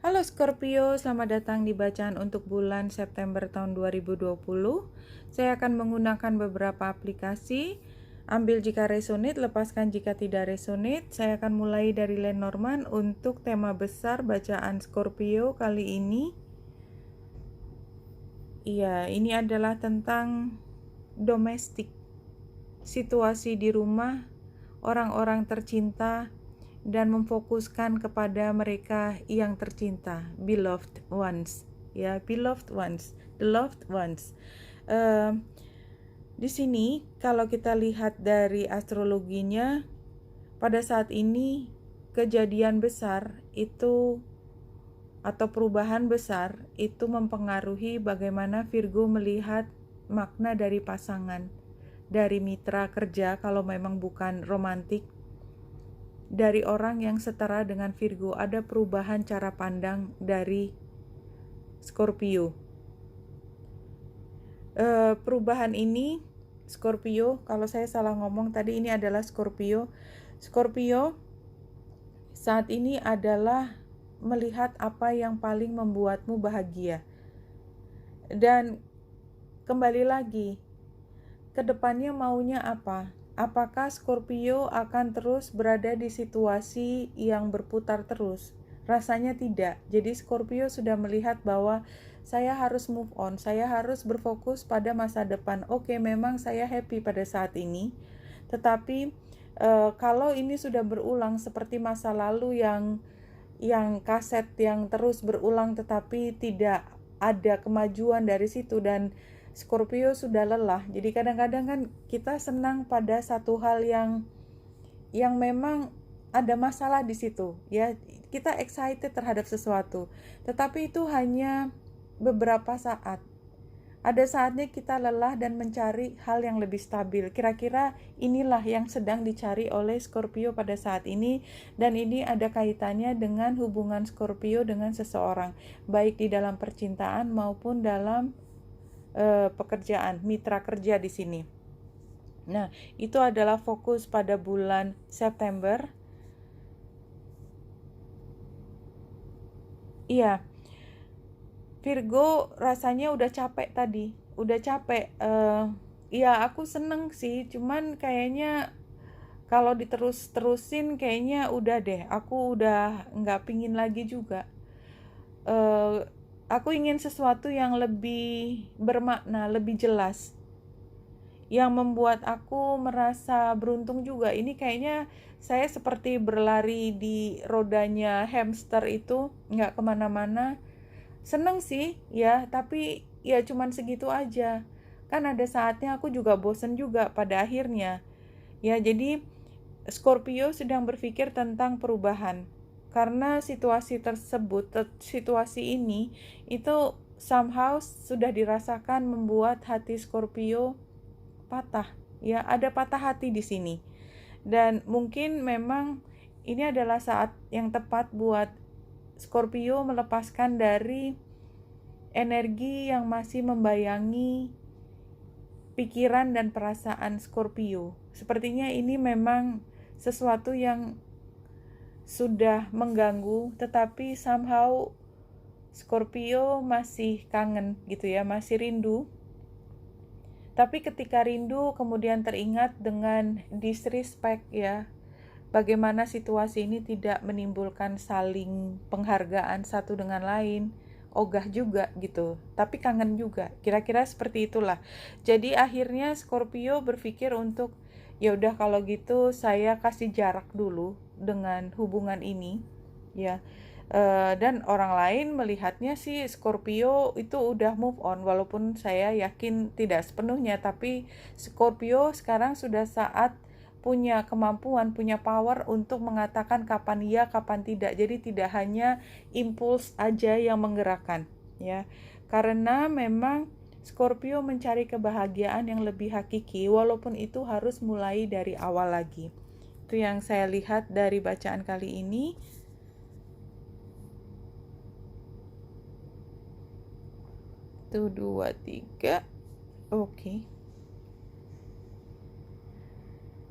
Halo Scorpio, selamat datang di bacaan untuk bulan September tahun 2020. Saya akan menggunakan beberapa aplikasi. Ambil jika resonate, lepaskan jika tidak resonate. Saya akan mulai dari Lenormand untuk tema besar bacaan Scorpio kali ini. Iya, ini adalah tentang domestik, situasi di rumah, orang-orang tercinta, dan memfokuskan kepada mereka yang tercinta, beloved ones, ya, beloved ones, the loved ones. Di sini kalau kita lihat dari astrologinya, pada saat ini kejadian besar itu atau perubahan besar itu mempengaruhi bagaimana Virgo melihat makna dari pasangan, dari mitra kerja kalau memang bukan romantik, dari orang yang setara dengan Virgo. Ada perubahan cara pandang dari Scorpio. Perubahan ini Scorpio, kalau saya salah ngomong tadi, ini adalah Scorpio. Scorpio saat ini adalah melihat apa yang paling membuatmu bahagia. Dan kembali lagi, kedepannya maunya apa? Apakah Scorpio akan terus berada di situasi yang berputar terus? Rasanya tidak. Jadi Scorpio sudah melihat bahwa saya harus move on, saya harus berfokus pada masa depan. Oke, memang saya happy pada saat ini, tetapi kalau ini sudah berulang seperti masa lalu yang kaset yang terus berulang tetapi tidak ada kemajuan dari situ, dan Scorpio sudah lelah. Jadi kadang-kadang kan kita senang pada satu hal yang memang ada masalah di situ, ya. Kita excited terhadap sesuatu, tetapi itu hanya beberapa saat. Ada saatnya kita lelah dan mencari hal yang lebih stabil. Kira-kira inilah yang sedang dicari oleh Scorpio pada saat ini, dan ini ada kaitannya dengan hubungan Scorpio dengan seseorang, baik di dalam percintaan maupun dalam pekerjaan, mitra kerja di sini. Nah, itu adalah fokus pada bulan September. Iya, Virgo rasanya udah capek tadi, udah capek. Iya, aku seneng sih, cuman kayaknya kalau diterus-terusin kayaknya udah deh, aku udah nggak pingin lagi juga. Aku ingin sesuatu yang lebih bermakna, lebih jelas, yang membuat aku merasa beruntung juga. Ini kayaknya saya seperti berlari di rodanya hamster itu, nggak kemana-mana. Seneng sih ya, tapi ya cuman segitu aja. Kan ada saatnya aku juga bosen juga pada akhirnya. Ya, jadi Scorpio sedang berpikir tentang perubahan. Karena situasi tersebut, situasi ini itu somehow sudah dirasakan membuat hati Scorpio patah. Ya, ada patah hati di sini. Dan mungkin memang ini adalah saat yang tepat buat Scorpio melepaskan dari energi yang masih membayangi pikiran dan perasaan Scorpio. Sepertinya ini memang sesuatu yang sudah mengganggu, tetapi somehow Scorpio masih kangen gitu ya, masih rindu. Tapi ketika rindu kemudian teringat dengan disrespect ya, bagaimana situasi ini tidak menimbulkan saling penghargaan satu dengan lain, ogah juga gitu, tapi kangen juga, kira-kira seperti itulah. Jadi akhirnya Scorpio berpikir untuk, ya udah kalau gitu saya kasih jarak dulu dengan hubungan ini, ya. Dan orang lain melihatnya sih Scorpio itu udah move on, walaupun saya yakin tidak sepenuhnya, tapi Scorpio sekarang sudah saat punya kemampuan, punya power untuk mengatakan kapan iya, kapan tidak. Jadi tidak hanya impuls aja yang menggerakkan, ya. Karena memang Scorpio mencari kebahagiaan yang lebih hakiki, walaupun itu harus mulai dari awal lagi. Itu yang saya lihat dari bacaan kali ini. 1, 2, 3. Oke.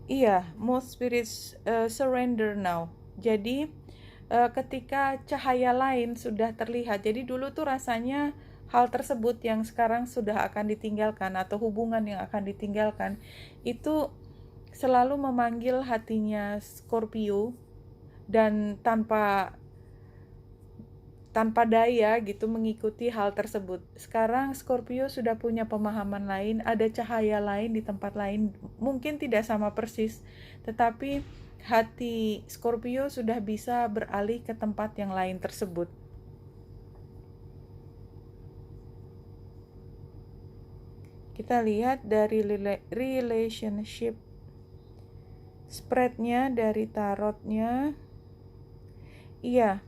Iya, most spirits surrender now. Jadi ketika cahaya lain sudah terlihat. Jadi dulu tuh rasanya hal tersebut yang sekarang sudah akan ditinggalkan atau hubungan yang akan ditinggalkan itu selalu memanggil hatinya Scorpio, dan tanpa daya gitu mengikuti hal tersebut. Sekarang Scorpio sudah punya pemahaman lain, ada cahaya lain di tempat lain, mungkin tidak sama persis, tetapi hati Scorpio sudah bisa beralih ke tempat yang lain tersebut. Kita lihat dari relationship spreadnya dari tarotnya. Iya,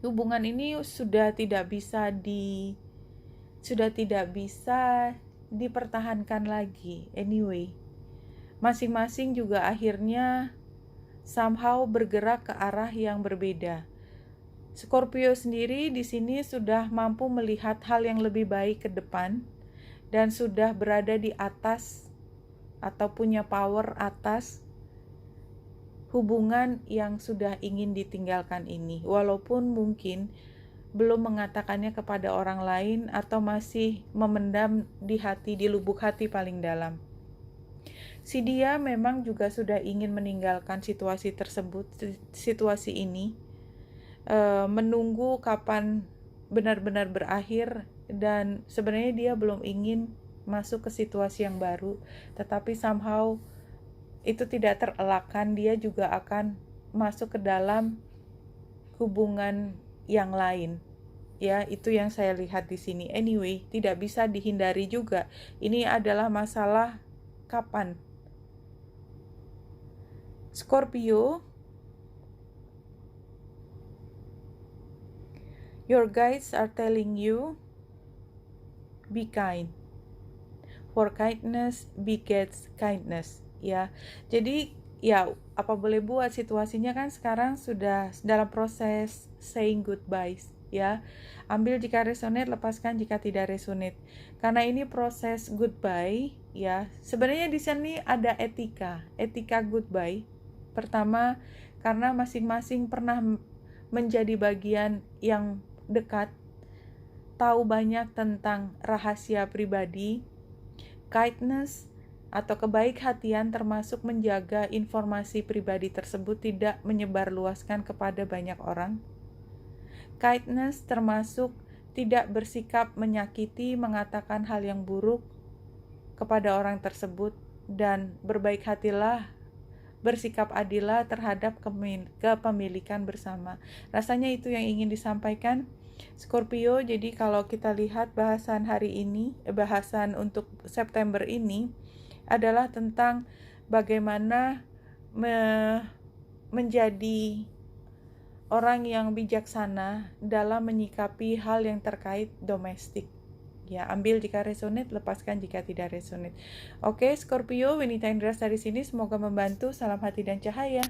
hubungan ini sudah tidak bisa dipertahankan lagi. Anyway, masing-masing juga akhirnya somehow bergerak ke arah yang berbeda. Scorpio sendiri di sini sudah mampu melihat hal yang lebih baik ke depan dan sudah berada di atas atau punya power atas hubungan yang sudah ingin ditinggalkan ini, walaupun mungkin belum mengatakannya kepada orang lain atau masih memendam di hati, di lubuk hati paling dalam. Si dia memang juga sudah ingin meninggalkan situasi tersebut, situasi ini, menunggu kapan benar-benar berakhir, dan sebenarnya dia belum ingin masuk ke situasi yang baru, tetapi somehow itu tidak terelakkan, dia juga akan masuk ke dalam hubungan yang lain. Ya, itu yang saya lihat di sini. Anyway, tidak bisa dihindari juga. Ini adalah masalah kapan. Scorpio, your guides are telling you, be kind. For kindness begets kindness. Ya, jadi ya apa boleh buat, situasinya kan sekarang sudah dalam proses saying goodbyes ya. Ambil jika resonate, lepaskan jika tidak resonate. Karena ini proses goodbye ya. Sebenarnya di sini ada etika goodbye. Pertama, karena masing-masing pernah menjadi bagian yang dekat, tahu banyak tentang rahasia pribadi. Kindness atau kebaik-hatian termasuk menjaga informasi pribadi tersebut tidak menyebarluaskan kepada banyak orang. Kindness termasuk tidak bersikap menyakiti, mengatakan hal yang buruk kepada orang tersebut, dan berbaik hatilah, bersikap adillah terhadap kepemilikan bersama. Rasanya itu yang ingin disampaikan Scorpio. Jadi kalau kita lihat bahasan hari ini, bahasan untuk September ini adalah tentang bagaimana menjadi orang yang bijaksana dalam menyikapi hal yang terkait domestik. Ya, ambil jika resonate, lepaskan jika tidak resonate. Oke, Scorpio, Winita Indra dari sini, semoga membantu. Salam hati dan cahaya.